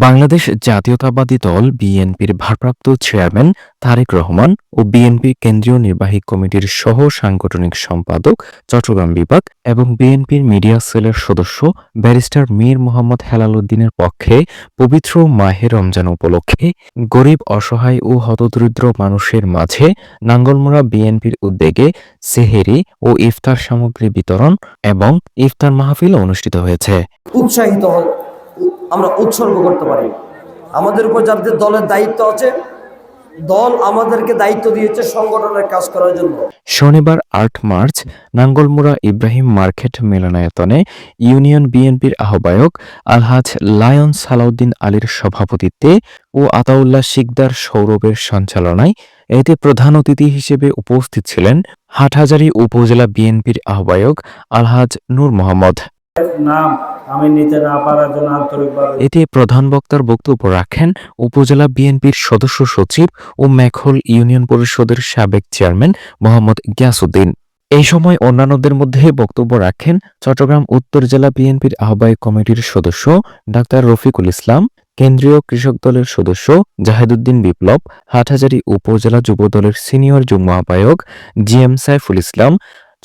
বাংলাদেশ জাতীয়তাবাদী দল বিএনপির ভারপ্রাপ্ত চেয়ারম্যান তারেক রহমান ও বিএনপি কেন্দ্রীয় নির্বাহী কমিটির সহ সাংগঠনিক সম্পাদক চট্টগ্রাম বিভাগ এবং বিএনপির মিডিয়া সেলের সদস্য ব্যারিস্টার মীর মোহাম্মদ হেলাল উদ্দিনের পক্ষে পবিত্র মাহে রমজান উপলক্ষে গরিব অসহায় ও হতদরিদ্র মানুষের মাঝে নাঙ্গলমোড়া বিএনপির উদ্যোগে সেহেরি ও ইফতার সামগ্রী বিতরণ এবং ইফতার মাহফিল অনুষ্ঠিত হয়েছে। উৎসাহিত আমরা উৎসর্গ করতে পারি। আমাদের উপর যাদের দলের দায়িত্ব আছে, দল আমাদেরকে দায়িত্ব দিয়েছে সংগঠনের কাজ করার জন্য। শনিবার ৮ মার্চ নাঙ্গলমোড়া ইব্রাহিম মার্কেট মিলনায়তনে ইউনিয়ন বিএনপির আহ্বায়ক আলহাজ লায়ন সালাউদ্দিন আলীর সভাপতিত্বে ও আতাউল্লাহ শিকদার সৌরভের সঞ্চালনায় এতে প্রধান অতিথি হিসেবে উপস্থিত ছিলেন হাটহাজারী উপজেলা বিএনপির আহ্বায়ক আলহাজ নূর মোহাম্মদ। এতে প্রধান বক্তার বক্তব্য রাখেন উপজেলা বিএনপির সদস্য সচিব ও মেখল ইউনিয়ন পরিষদের সাবেক চেয়ারম্যান মোহাম্মদ গিয়াসউদ্দিন। এই সময় অন্যান্যদের মধ্যে বক্তব্য রাখেন চট্টগ্রাম উত্তর জেলা বিএনপির আহ্বায়ক কমিটির সদস্য ডাক্তার রফিকুল ইসলাম, কেন্দ্রীয় কৃষক দলের সদস্য জাহেদুদ্দিন বিপ্লব, হাটহাজারী উপজেলা যুবদলের সিনিয়র যুগ্ম আহ্বায়ক জিএম সাইফুল ইসলাম,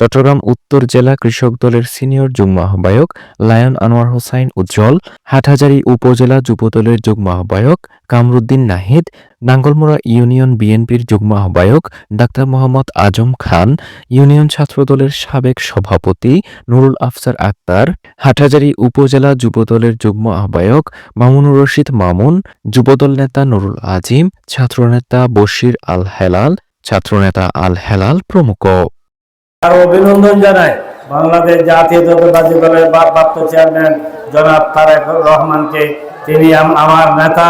চট্টগ্রাম উত্তর জেলা কৃষক দলের সিনিয়র যুগ্ম আহ্বায়ক লায়ন আনোয়ার হোসাইন উজ্জ্বল, হাটহাজারী উপজেলা যুবদলের যুগ্ম আহ্বায়ক কামরুদ্দিন নাহিদ, নাঙ্গলমোড়া ইউনিয়ন বিএনপির যুগ্ম আহ্বায়ক ডাক্তার মোহাম্মদ আজম খান, ইউনিয়ন ছাত্রদলের সাবেক সভাপতি নুরুল আফসার আক্তার, হাটহাজারী উপজেলা যুবদলের যুগ্ম আহ্বায়ক মামুনুর রশিদ মামুন, যুবদল নেতা নুরুল আজিম, ছাত্রনেতা বশির আল হেলাল, ছাত্রনেতা আল হেলাল প্রমুখ। অভিনন্দন জানাই বাংলাদেশ জাতীয়তাবাদী দলের ভারপ্রাপ্ত চেয়ারম্যান জনাব তারেক রহমানকে। তিনি আমার নেতা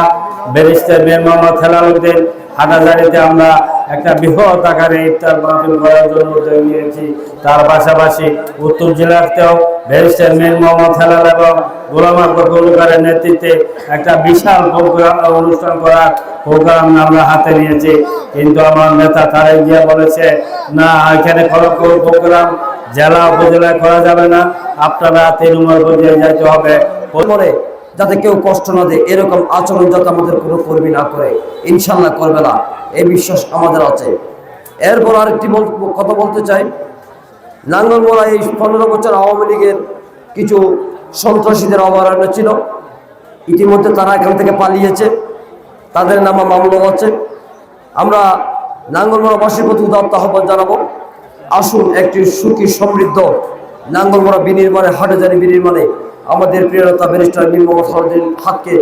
ব্যারিস্টার মীর মোহাম্মদ হেলাল উদ্দিন। হাটহাজারীতে আমরা একটা বৃহৎ আকারে ইফতার মাহফিল করার জন্য উদ্যোগ নিয়েছি। তার পাশাপাশি উত্তর জেলাতেও ব্যারিস্টার মীর মোহাম্মদ হেলাল এবং গোলাম আকবর কলকারের নেতৃত্বে একটা বিশাল অনুষ্ঠান করার প্রোগ্রাম আমরা হাতে নিয়েছি। কিন্তু আমার নেতা তারেক জিয়া বলেছে, না, এখানে প্রোগ্রাম জেলা উপজেলায় করা যাবে না, আপনারা ৩ নম্বর পর্যায়ে যাইতে হবে। যাতে কেউ কষ্ট না দেয়, এরকম আচরণ যাতে আমাদের কোনো কর্মী না করে, ইনশাল্লাহ করবে না, এই বিশ্বাস আমাদের আছে। এরপর আরেকটি কথা বলতে চাই, নাঙ্গলমোড়া এই 15 বছর আওয়ামী লীগের কিছু সন্ত্রাসীদের অভয়ারণ্য ছিল। ইতিমধ্যে তারা এখান থেকে পালিয়েছে, তাদের নামে মামলা আছে। আমরা নাঙ্গলমোড়াবাসীর প্রতি উদাত্ত আহ্বান জানাবো, আসুন একটি সুখী সমৃদ্ধ নাঙ্গলমোড়া বিনির্মাণে, হাটহাজারী বিনির্মাণে আমাদের প্রিয়তা ব্যারিস্টার মীর মোহাম্মদ হেলাল হাতকে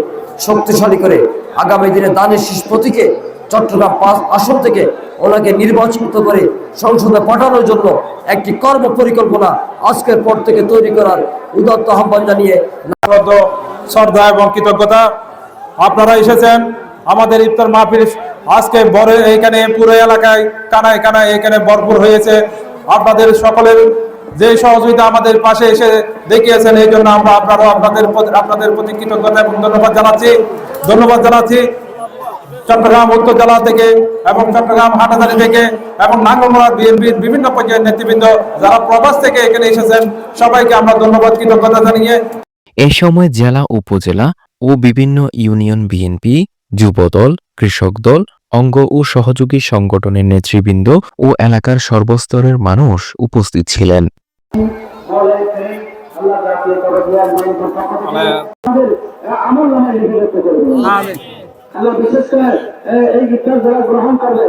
শক্তিশালী করে আগামী দিনে দানের শীষ প্রতীকে চট্টগ্রাম 5 আসন থেকে ওনাকে নির্বাচিত করে সংসদে পাঠানোর জন্য একটি কর্ম পরিকল্পনা আজকের পর থেকে তৈরি করার উদাত্ত আহ্বান জানিয়ে শ্রদ্ধা এবং কৃতজ্ঞতা। আপনারা এসেছেন আমাদের ইফতার মাহফিল আজকে বড় এখানে পুরো এলাকায় কানায় কানায় এখানে ভরপুর হয়েছে। আপনাদের সকলের যে সহযোগিতা আমাদের পাশে এসে দেখিয়েছেন, এই জন্য আমরা আপনাদের প্রতি কৃতজ্ঞতা এবং ধন্যবাদ জানাচ্ছি। চট্টগ্রাম উত্তর জেলা থেকে এবং চট্টগ্রাম হাটহাজারী থেকে এবং নাঙ্গলমোড়া বিএনপির বিভিন্ন পর্যায়ের নেতৃবৃন্দ যারা প্রবাস থেকে এখানে এসেছেন, সবাইকে আমরা ধন্যবাদ কৃতজ্ঞতা জানিয়ে এ সময় জেলা উপজেলা ও বিভিন্ন ইউনিয়ন বিএনপি, যুবদল, কৃষক দল, অঙ্গ ও সহযোগী সংগঠনের নেতৃবৃন্দ ও এলাকার সর্বস্তরের মানুষ উপস্থিত ছিলেন। বিশেষ করে এই গ্রহণ করবে।